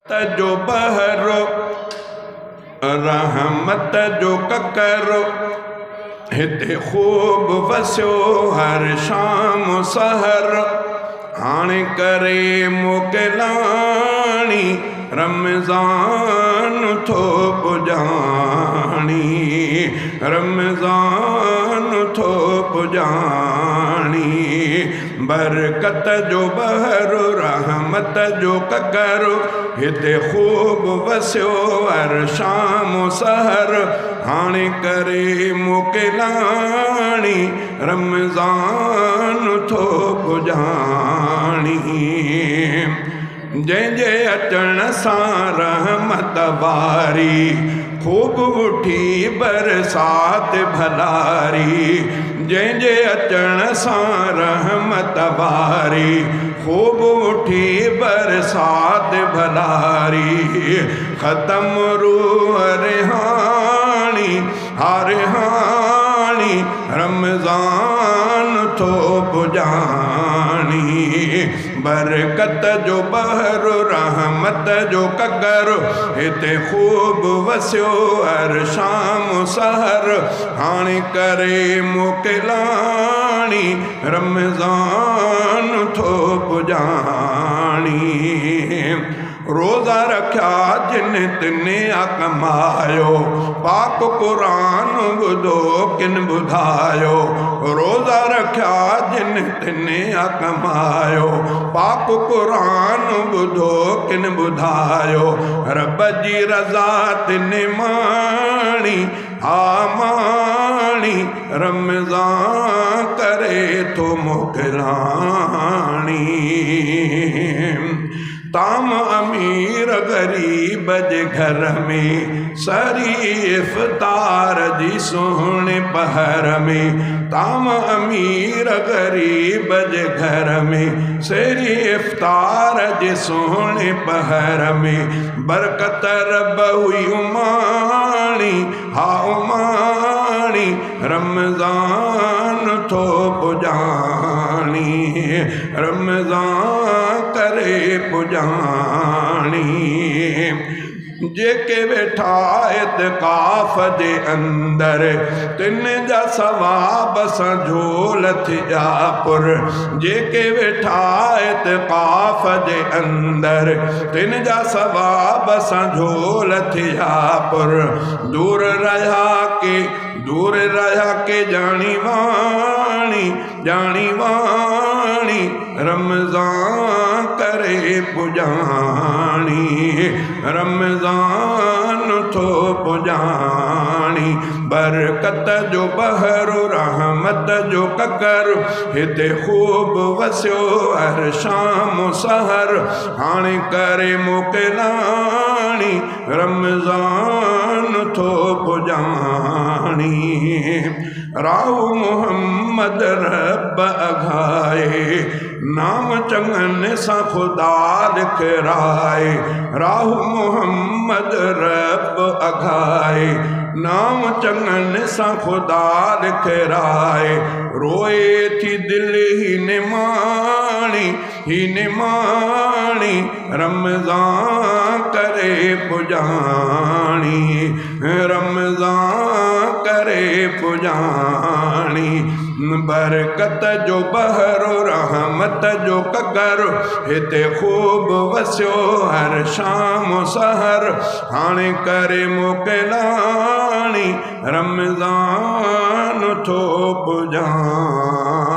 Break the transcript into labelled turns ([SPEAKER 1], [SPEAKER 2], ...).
[SPEAKER 1] जो बहरो रहमत जो ककरो हिते खूब वसियो हर शाम सहर हाणे करे मोकिलाणी रमज़ान थो पुॼाणी रमज़ान थो पुॼाणी बरकत जो बहरो रहमत जो ककरो हिते खूब वसियो हर शाम सहर हाणे करे मोकिलाणी रमज़ान थो पुॼाणी जंहिंजे अचण सां रहमत वारी खूब उठी बरसात भलारी जंहिंजे अचण सां रहमत वारी खूब उठी बरसात भलारी ख़तम रूह रिहाणी हारिहाणी रमज़ान थो पुॼाणी बरकत जो बहरो रहमत जो ककरो हिते खूब वसियो हर शाम सहर हाणे करे मोकिलाणी रमज़ान थो पुॼाणी रोज़ा रखिया जिन तिन कमायो पाक क़ुरान ॿुधो किन ॿुधायो रोज़ा रखिया जिन तिन कमायो पाक क़ुरान ॿुधो किन ॿुधायो रब जी रज़ा तिन माणी आमाणी रमज़ान करे थो मोकिलाणी ताम अमीर गरीब जे घर में सरी इफ़्तार जी सुहिणे पहर में ताम अमीर गरीब जे घर में सरी इफ़्तार जे सुहिणे पहर में बरकत रब हुई उमाणी हा उमाणी रमज़ान थो पुॼाणी रमज़ान करे पुॼाणी जेके वेठा इत्काफ़ जे अंदर तिन जा सवाब सां झोल थिया पुर जेके वेठा इत्काफ़ जे अंदर तिन जा सवाब सां झोल थिया पुर दूर रहा के जानी वाणी रमज़ान करे पुॼाणी रमज़ान थो पुॼाणी बरकत जो बहरो रहमत जो ककर हिते खूब वसियो हर शाम सहर हाणे करे मोकिलाणी रमज़ान थो पुॼाणी राहु मोहम्मद रब अघाए नाम चङनि सां ख़ुदा लिखराए राहु मोहम्मद रब अघाए नाम चङनि सां ख़ुदा लिखराए रोए थी दिलि ही निमाणी रमज़ान करे पुॼाणी रमज़ान करे पुॼाणी बरकत जो बहरो रहमत जो ककरो हिते खूब वसियो हर शाम सहर हाणे करे मोकिलाणी रमज़ान थो पुॼाणी।